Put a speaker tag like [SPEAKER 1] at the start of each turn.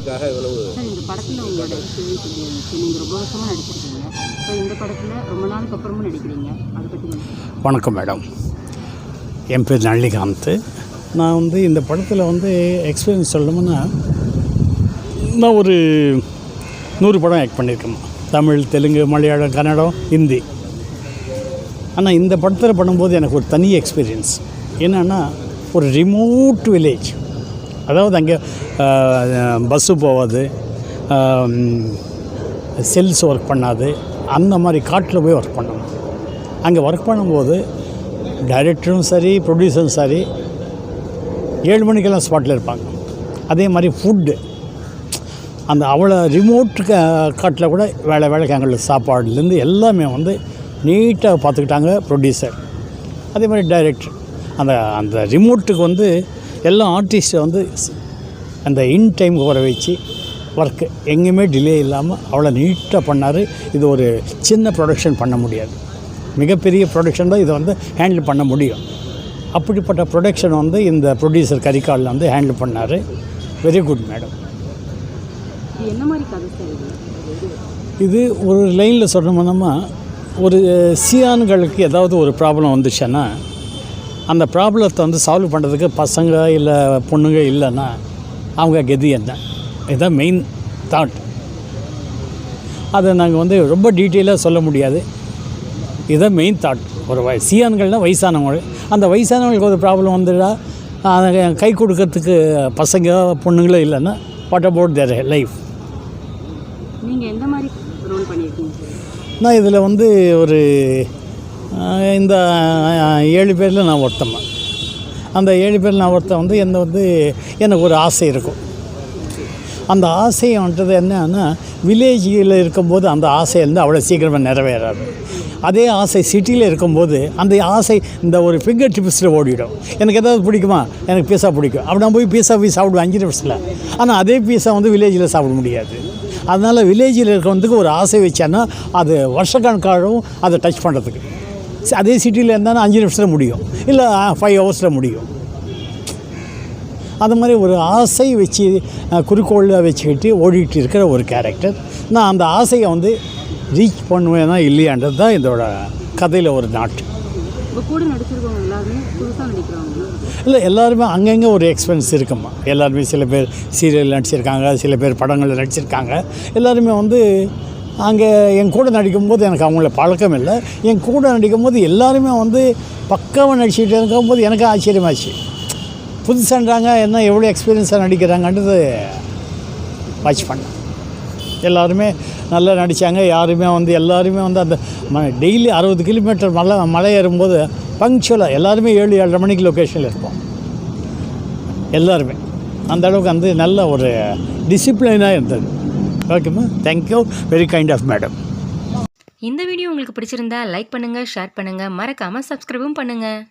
[SPEAKER 1] படத்துக்காக இவ்வளவு.
[SPEAKER 2] சார் இந்த படத்தில் உங்களோட எக்ஸ்பீரியன்ஸ் எப்படி இருந்துச்சு? நீங்கள் ரொம்ப வருஷமாக நடிச்சிருக்கீங்க. ஸோ இந்த படத்தில் ரொம்ப நாளுக்கு அப்புறமும் நடிக்கிறீங்க, அதை பற்றி
[SPEAKER 3] வணக்கம் மேடம், என் பேர் நளிகாந்த். நான் வந்து இந்த படத்தில் வந்து எக்ஸ்பீரியன்ஸ் சொல்லணும்னா, நான் ஒரு 100 படம் ஆக்ட் பண்ணியிருக்கேன். தமிழ், தெலுங்கு, மலையாளம், கன்னடம், ஹிந்தி. ஆனால் இந்த படத்தில் பண்ணும்போது எனக்கு ஒரு தனி எக்ஸ்பீரியன்ஸ். என்னென்னா, ஒரு ரிமோட் வில்லேஜ், அதாவது அங்கே பஸ்ஸு போகாது, செல்ஸ் ஒர்க் பண்ணாது, அந்த மாதிரி காட்டில் போய் ஒர்க் பண்ணணும். அங்கே ஒர்க் பண்ணும்போது டைரக்டரும் சரி, ப்ரொடியூசரும் சரி 7 மணிக்கெல்லாம் ஸ்பாட்டில் இருப்பாங்க. அதே மாதிரி ஃபுட்டு அந்த அவ்வளோ ரிமோட்டு காட்டில் கூட வேலைக்கு எங்களுக்கு சாப்பாடுலேருந்து எல்லாமே வந்து நீட்டாக பார்த்துக்கிட்டாங்க ப்ரொடியூசர். அதே மாதிரி டைரக்டர் அந்த ரிமோட்டுக்கு வந்து எல்லா ஆர்டிஸ்ட்டை வந்து அந்த இன் டைமுக்கு வர வச்சு ஒர்க்கு எங்கேயுமே டிலே இல்லாமல் அவ்வளோ நீட்டாக பண்ணார். இது ஒரு சின்ன ப்ரொடக்ஷன் பண்ண முடியாது, மிகப்பெரிய ப்ரொடக்ஷன் தான் இதை வந்து ஹேண்டில் பண்ண முடியும். அப்படிப்பட்ட ப்ரொடக்ஷன் வந்து இந்த ப்ரொடியூசர் கரிகாலில் வந்து ஹேண்டில் பண்ணார். Very good madam.
[SPEAKER 2] என்ன மாதிரி கதை சார்
[SPEAKER 3] இது? ஒரு லைனில் சொல்லணும்னா, ஒரு சியான்களுக்கு ஏதாவது ஒரு ப்ராப்ளம் வந்துச்சுன்னா அந்த ப்ராப்ளத்தை வந்து சால்வ் பண்ணுறதுக்கு பசங்க இல்லை பொண்ணுங்க இல்லைன்னா அவங்க கதி என்ன, இதுதான் மெயின் தாட். அதை நாங்கள் வந்து ரொம்ப டீட்டெயிலாக சொல்ல முடியாது. இதுதான் மெயின் தாட். ஒரு சியான்கள்னால் வயசானவங்க, அந்த வயசானவங்களுக்கு ஒரு ப்ராப்ளம் வந்துடா கை கொடுக்கறதுக்கு பசங்க பொண்ணுங்களே இல்லைன்னா வாட் அபவுட் தேர் லைஃப்?
[SPEAKER 2] நீங்கள் எந்த மாதிரி ரோல் பண்ணியிருக்கீங்க?
[SPEAKER 3] நான் இதில் வந்து ஒரு இந்த 7 பேரில் நான் ஒருத்தன். அந்த 7 பேரில் நான் ஒருத்தன் வந்து என்ன வந்து எனக்கு ஒரு ஆசை இருக்கும். அந்த ஆசையை வந்துட்டு என்னன்னா, வில்லேஜில் இருக்கும்போது அந்த ஆசை வந்து அவ்வளோ சீக்கிரமாக நிறைவேறாது. அதே ஆசை சிட்டியில் இருக்கும்போது அந்த ஆசை இந்த ஒரு ஃபிங்கர் டிப்ஸில் ஓடிடும். எனக்கு எதாவது பிடிக்குமா, எனக்கு பீஸா பிடிக்கும், அப்படி நான் போய் பீஸா சாப்பிடுவேன் 5 நிமிஷத்தில். ஆனால் அதே பீஸா வந்து வில்லேஜில் சாப்பிட முடியாது. அதனால் வில்லேஜில் இருக்கிறவங்களுக்கு ஒரு ஆசை வச்சான்னா அது வருஷக்கணக்காகவும் அதை டச் பண்ணுறதுக்கு. அதே சிட்டியில் இருந்தாலும் 5 நிமிஷத்தில் முடியும், இல்லை 5 ஹவர்ஸில் முடியும். அது மாதிரி ஒரு ஆசை வச்சு குறிக்கோளில் வச்சுக்கிட்டு ஓடிட்டு இருக்கிற ஒரு கேரக்டர். நான் அந்த ஆசையை வந்து ரீச் பண்ணுவேன்னா இல்லையான்றது தான் இதோட கதையில் ஒரு நாட்டு.
[SPEAKER 2] இப்போ கூட நடிச்சிருக்கவங்க எல்லாருமே புதுசாக நடிக்கிறவங்க
[SPEAKER 3] இல்லை, எல்லாருமே அங்கங்கே ஒரு எக்ஸ்பீரியன்ஸ் இருக்குமா. எல்லாருமே சில பேர் சீரியல் நடிச்சிருக்காங்க, சில பேர் படங்களில் நடிச்சிருக்காங்க. எல்லாருமே வந்து அங்கே என் கூட நடிக்கும்போது எனக்கு அவங்கள பழக்கம் இல்லை. என் கூட நடிக்கும்போது எல்லாருமே வந்து பக்காவாக நடிச்சுட்டு இருக்கும்போது எனக்கு ஆச்சரியமாச்சு. புதுசான்றாங்க, என்ன எவ்வளோ எக்ஸ்பீரியன்ஸாக நடிக்கிறாங்கன்றது வாட்ச் பண்ணேன். எல்லாருமே நல்லா நடித்தாங்க. யாருமே வந்து எல்லாருமே வந்து அந்த டெய்லி 60 கிலோமீட்டர் மலை ஏறும்போது பங்க்சுவலாக எல்லாருமே 7-7:30 மணிக்கு லொக்கேஷனில் இருப்போம். எல்லாருமே அந்த அளவுக்கு வந்து நல்ல ஒரு டிசிப்ளினாக இருந்தது. ஓகேம்மா, thank you, very kind of madam.
[SPEAKER 4] இந்த வீடியோ உங்களுக்கு பிடிச்சிருந்தா லைக் பண்ணுங்கள், ஷேர் பண்ணுங்கள், மறக்காமல் சப்ஸ்கிரைபும் பண்ணுங்கள்.